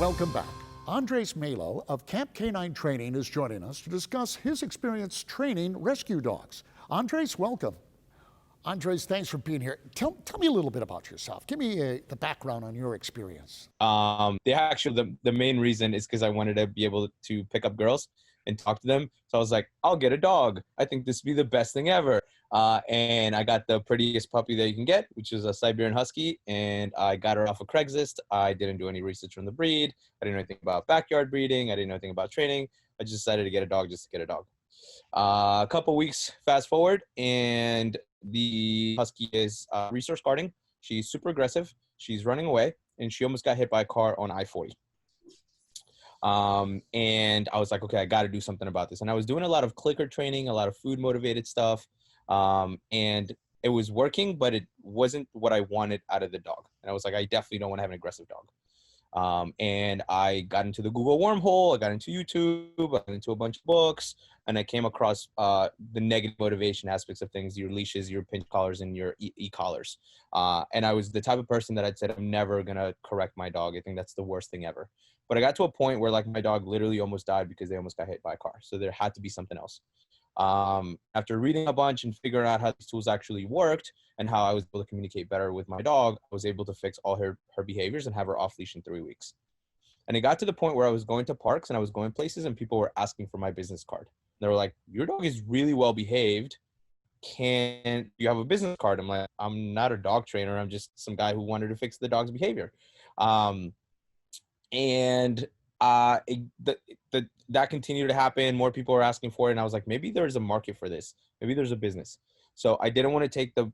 Welcome back. Andres Melo of Camp Canine Training is joining us to discuss his experience training rescue dogs. Andres, welcome. Andres, thanks for being here. Tell me a little bit about yourself. Give me the background on your experience. The main reason is because I wanted to be able to pick up girls and talk to them. So I was like, I'll get a dog. I think this would be the best thing ever. And I got the prettiest puppy that you can get, which is a Siberian Husky. And I got her off of Craigslist. I didn't do any research on the breed. I didn't know anything about backyard breeding. I didn't know anything about training. I just decided to get a dog just to get a dog. A couple weeks fast forward, and the Husky is resource guarding. She's super aggressive. She's running away, and she almost got hit by a car on I-40. And I was like, okay, I got to do something about this. And I was doing a lot of clicker training, a lot of food motivated stuff. And it was working, but it wasn't what I wanted out of the dog. And I was like, I definitely don't want to have an aggressive dog. And I got into the Google wormhole. I got into YouTube. I got into a bunch of books, and I came across the negative motivation aspects of things, your leashes, your pinch collars, and your e-collars. And I was the type of person that I'd said, I'm never going to correct my dog. I think that's the worst thing ever. But I got to a point where like my dog literally almost died because they almost got hit by a car. So there had to be something else. After reading a bunch and figuring out how these tools actually worked and how I was able to communicate better with my dog, I was able to fix all her behaviors and have her off leash in 3 weeks. And it got to the point where I was going to parks and I was going places and people were asking for my business card. They were like, your dog is really well behaved. Can you have a business card? I'm like, I'm not a dog trainer. I'm just some guy who wanted to fix the dog's behavior. That continued to happen. More people were asking for it. And I was like, maybe there's a market for this. Maybe there's a business. So I didn't want to take the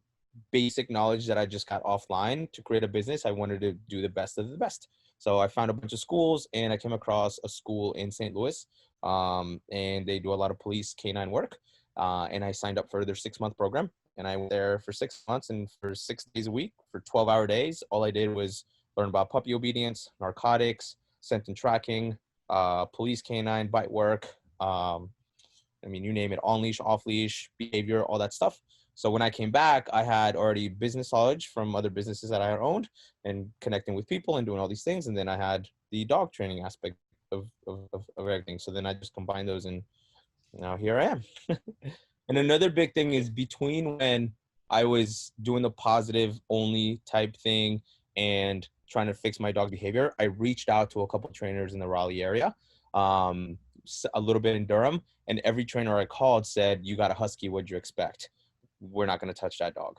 basic knowledge that I just got offline to create a business. I wanted to do the best of the best. So I found a bunch of schools and I came across a school in St. Louis. And they do a lot of police canine work. And I signed up for their 6-month program. And I went there for 6 months, and for 6 days a week, for 12-hour days, all I did was learn about puppy obedience, narcotics, scent and tracking, police canine, bite work. You name it, on leash, off leash, behavior, all that stuff. So when I came back, I had already business knowledge from other businesses that I had owned and connecting with people and doing all these things. And then I had the dog training aspect of everything. So then I just combined those, and now here I am. And another big thing is between when I was doing the positive only type thing and trying to fix my dog behavior, I reached out to a couple of trainers in the Raleigh area, a little bit in Durham, and every trainer I called said, you got a Husky, what'd you expect? We're not going to touch that dog.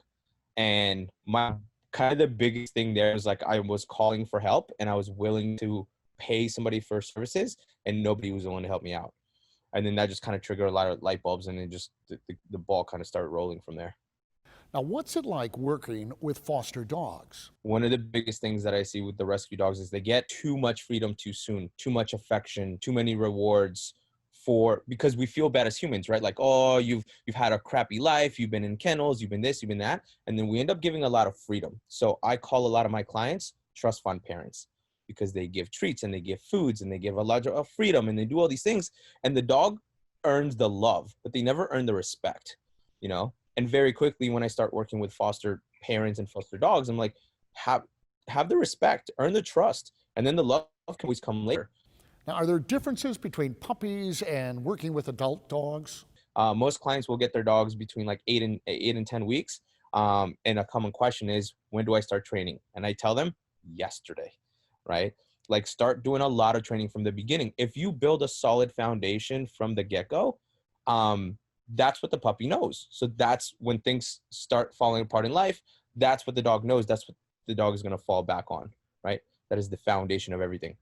And my kind of the biggest thing there was like, I was calling for help and I was willing to pay somebody for services and nobody was willing to help me out. And then that just kind of triggered a lot of light bulbs, and then just the ball kind of started rolling from there. Now, what's it like working with foster dogs? One of the biggest things that I see with the rescue dogs is they get too much freedom too soon, too much affection, too many rewards because we feel bad as humans, right? Like, oh, you've had a crappy life, you've been in kennels, you've been this, you've been that. And then we end up giving a lot of freedom. So I call a lot of my clients trust fund parents, because they give treats and they give foods and they give a lot of freedom and they do all these things. And the dog earns the love, but they never earn the respect, you know? And very quickly, when I start working with foster parents and foster dogs, I'm like, have the respect, earn the trust, and then the love can always come later. Now, are there differences between puppies and working with adult dogs? Most clients will get their dogs between like 8 and 10 weeks. And a common question is, when do I start training? And I tell them yesterday, right? Like, start doing a lot of training from the beginning. If you build a solid foundation from the get-go, that's what the puppy knows. So that's when things start falling apart in life. That's what the dog knows. That's what the dog is going to fall back on, right? That is the foundation of everything.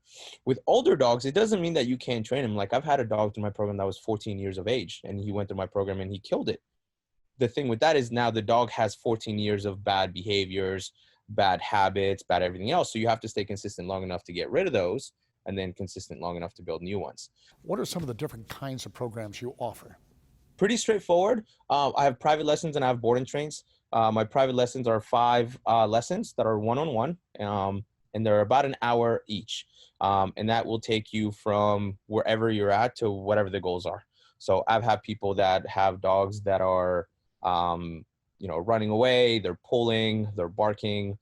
With older dogs, it doesn't mean that you can't train him. Like, I've had a dog through my program that was 14 years of age, and he went through my program and he killed it. The thing with that is now the dog has 14 years of bad behaviors, bad habits, bad everything else. So you have to stay consistent long enough to get rid of those, and then consistent long enough to build new ones. What are some of the different kinds of programs you offer? Pretty straightforward. I have private lessons and I have board and trains. My private lessons are 5 lessons that are one-on-one, and they're about an hour each. And that will take you from wherever you're at to whatever the goals are. So I've had people that have dogs that are, running away, they're pulling, they're barking.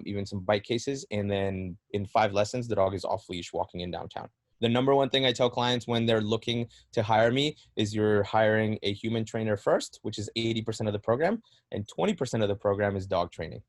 even some bike cases. And then in 5 lessons, the dog is off leash walking in downtown. The number one thing I tell clients when they're looking to hire me is you're hiring a human trainer first, which is 80% of the program, and 20% of the program is dog training,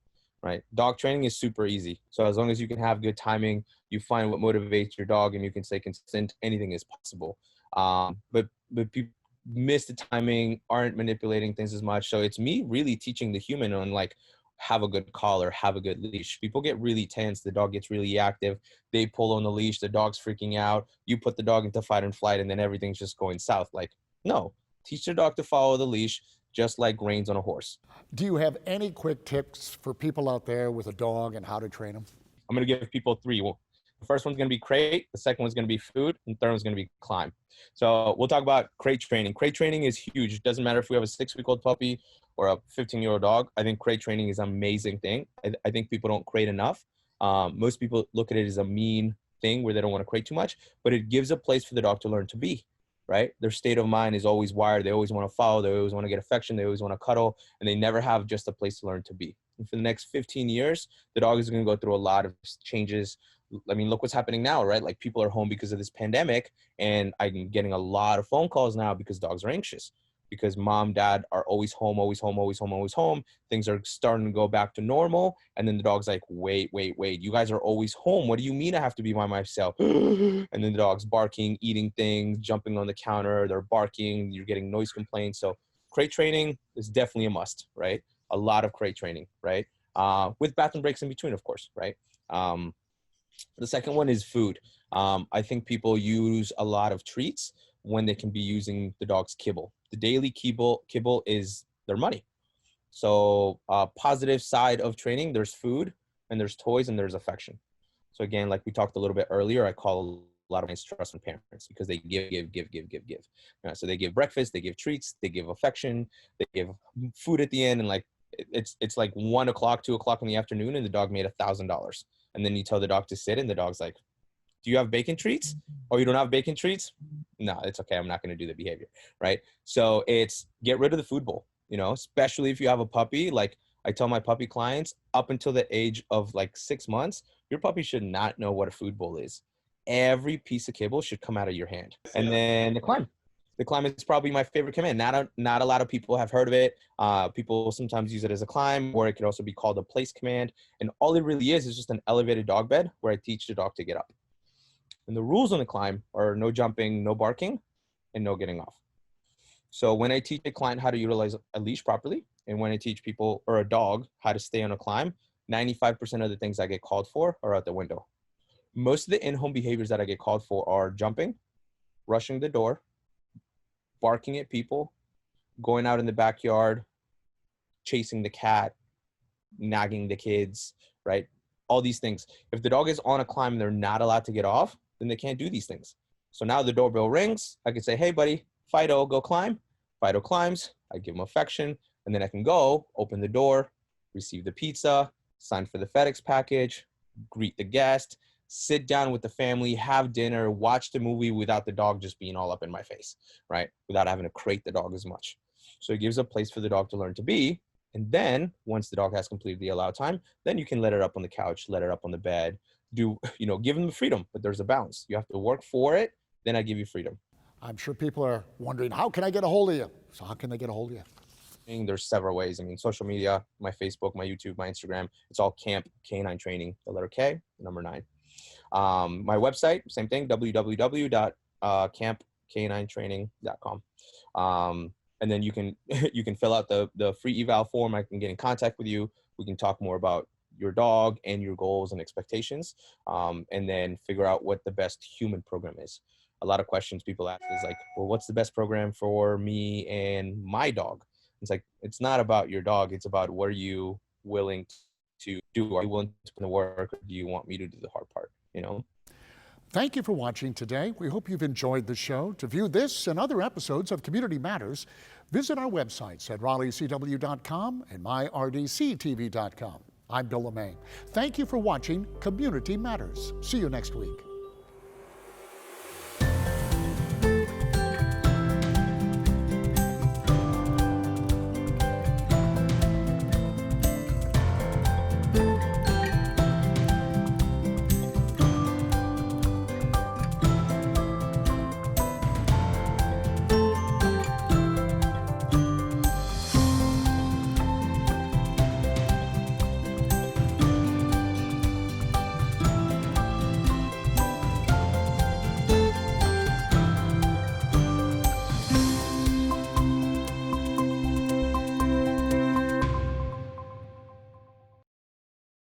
right? Dog training is super easy. So as long as you can have good timing, you find what motivates your dog and you can stay consistent, anything is possible. But people miss the timing, aren't manipulating things as much. So it's me really teaching the human on like, have a good collar, have a good leash. People get really tense. The dog gets really active. They pull on the leash. The dog's freaking out. You put the dog into fight and flight, and then everything's just going south. Like, no, teach your dog to follow the leash, just like reins on a horse. Do you have any quick tips for people out there with a dog and how to train them? I'm going to give people 3. Well, the first one's going to be crate. The second one's going to be food. And the third one's going to be climb. So we'll talk about crate training. Crate training is huge. It doesn't matter if we have a 6-week-old puppy or a 15-year-old dog. I think crate training is an amazing thing. I think people don't crate enough. Most people look at it as a mean thing where they don't want to crate too much, but it gives a place for the dog to learn to be, right? Their state of mind is always wired. They always want to follow. They always want to get affection. They always want to cuddle, and they never have just a place to learn to be. And for the next 15 years, the dog is going to go through a lot of changes. I mean, look what's happening now, right? Like people are home because of this pandemic, and I'm getting a lot of phone calls now because dogs are anxious, because mom, dad are always home, always home, always home, always home. Things are starting to go back to normal. And then the dog's like, wait, you guys are always home. What do you mean I have to be by myself? And then the dog's barking, eating things, jumping on the counter. They're barking. You're getting noise complaints. So crate training is definitely a must, right? A lot of crate training, right? With bathroom breaks in between, of course, right? The second one is food. I think people use a lot of treats when they can be using the dog's kibble. The daily kibble is their money. So positive side of training, there's food and there's toys and there's affection. So again, like we talked a little bit earlier, I call a lot of clients trust from parents because they give. So they give breakfast, they give treats, they give affection, they give food at the end. And like, it's like 1 o'clock, 2 o'clock in the afternoon and the dog made $1,000. And then you tell the dog to sit and the dog's like, do you have bacon treats? Oh, you don't have bacon treats? No, it's okay. I'm not going to do the behavior, right? So it's get rid of the food bowl, especially if you have a puppy. Like I tell my puppy clients, up until the age of like 6 months, your puppy should not know what a food bowl is. Every piece of kibble should come out of your hand. And then the climb. The climb is probably my favorite command. Not a lot of people have heard of it. People sometimes use it as a climb, or it could also be called a place command. And all it really is just an elevated dog bed where I teach the dog to get up. And the rules on the climb are no jumping, no barking, and no getting off. So when I teach a client how to utilize a leash properly, and when I teach people or a dog how to stay on a climb, 95% of the things I get called for are out the window. Most of the in-home behaviors that I get called for are jumping, rushing the door, barking at people, going out in the backyard, chasing the cat, nagging the kids, right? All these things. If the dog is on a climb and they're not allowed to get off, then they can't do these things. So now the doorbell rings. I can say, hey, buddy, Fido, go climb. Fido climbs. I give him affection. And then I can go, open the door, receive the pizza, sign for the FedEx package, greet the guest, sit down with the family, have dinner, watch the movie without the dog just being all up in my face, right? Without having to crate the dog as much. So it gives a place for the dog to learn to be. And then once the dog has completed the allowed time, then you can let it up on the couch, let it up on the bed, give them the freedom, but there's a balance. You have to work for it. Then I give you freedom. I'm sure people are wondering, how can I get a hold of you? So how can they get a hold of you? There's several ways. I mean, social media, my Facebook, my YouTube, my Instagram, it's all Camp Canine Training, the letter K, the number 9. My website, same thing, www.campcaninetraining.com. And then you can fill out the free eval form. I can get in contact with you. We can talk more about your dog and your goals and expectations, and then figure out what the best human program is. A lot of questions people ask is like, well, what's the best program for me and my dog? It's like, it's not about your dog. It's about what are you willing to do? Are you willing to put in the work, or do you want me to do the hard part? Thank you for watching today. We hope you've enjoyed the show. To view this and other episodes of Community Matters, visit our websites at RaleighCW.com and myrdctv.com. I'm Bill LeMay. Thank you for watching Community Matters. See you next week.